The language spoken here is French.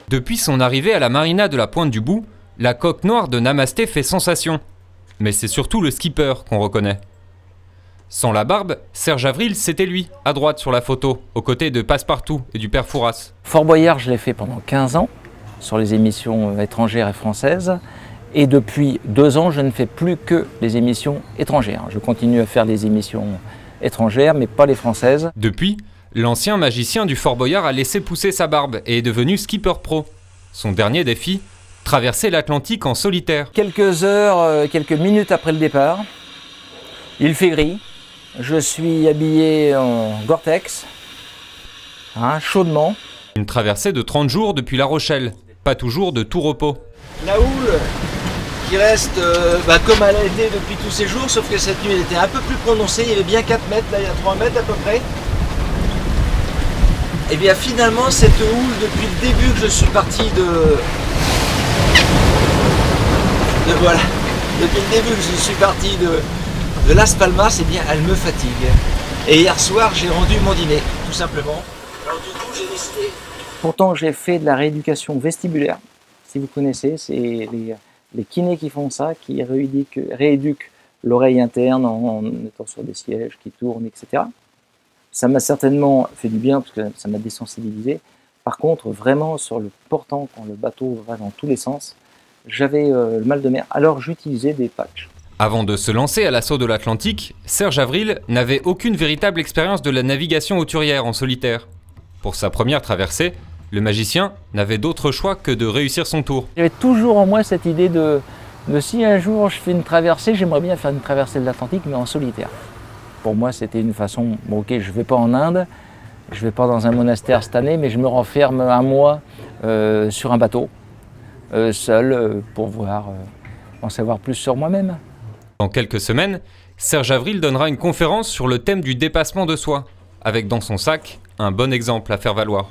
Depuis son arrivée à la marina de la Pointe du Bout, la coque noire de Namasté fait sensation. Mais c'est surtout le skipper qu'on reconnaît. Sans la barbe, Serge Avril, c'était lui, à droite sur la photo, aux côtés de Passepartout et du père Fouras. Fort Boyard, je l'ai fait pendant 15 ans, sur les émissions étrangères et françaises. Et depuis 2 ans, je ne fais plus que les émissions étrangères. Je continue à faire les émissions étrangères, mais pas les françaises. Depuis, l'ancien magicien du Fort Boyard a laissé pousser sa barbe et est devenu skipper pro. Son dernier défi, traverser l'Atlantique en solitaire. Quelques heures, quelques minutes après le départ, il fait gris. Je suis habillé en Gore-Tex, chaudement. Une traversée de 30 jours depuis La Rochelle, pas toujours de tout repos. La houle qui reste comme elle a été depuis tous ces jours, sauf que cette nuit elle était un peu plus prononcée, il y avait bien 4 mètres, là il y a 3 mètres à peu près. Et bien finalement cette houle, depuis le début que je suis parti voilà, depuis le début que je suis parti de Las Palmas, eh bien elle me fatigue. Et hier soir j'ai rendu mon dîner, tout simplement. Alors du coup j'ai décidé... Pourtant j'ai fait de la rééducation vestibulaire, si vous connaissez, c'est les kinés qui font ça, qui rééduquent l'oreille interne en étant sur des sièges qui tournent, etc. Ça m'a certainement fait du bien parce que ça m'a désensibilisé. Par contre, vraiment sur le portant, quand le bateau va dans tous les sens, j'avais le mal de mer, alors j'utilisais des patchs. Avant de se lancer à l'assaut de l'Atlantique, Serge Avril n'avait aucune véritable expérience de la navigation hauturière en solitaire. Pour sa première traversée, le magicien n'avait d'autre choix que de réussir son tour. J'avais toujours en moi cette idée de si un jour je fais une traversée, j'aimerais bien faire une traversée de l'Atlantique, mais en solitaire. Pour moi, c'était une façon, bon ok, je ne vais pas en Inde, je ne vais pas dans un monastère cette année, mais je me renferme un mois sur un bateau, seul, pour en savoir plus sur moi-même. Dans quelques semaines, Serge Avril donnera une conférence sur le thème du dépassement de soi, avec dans son sac un bon exemple à faire valoir.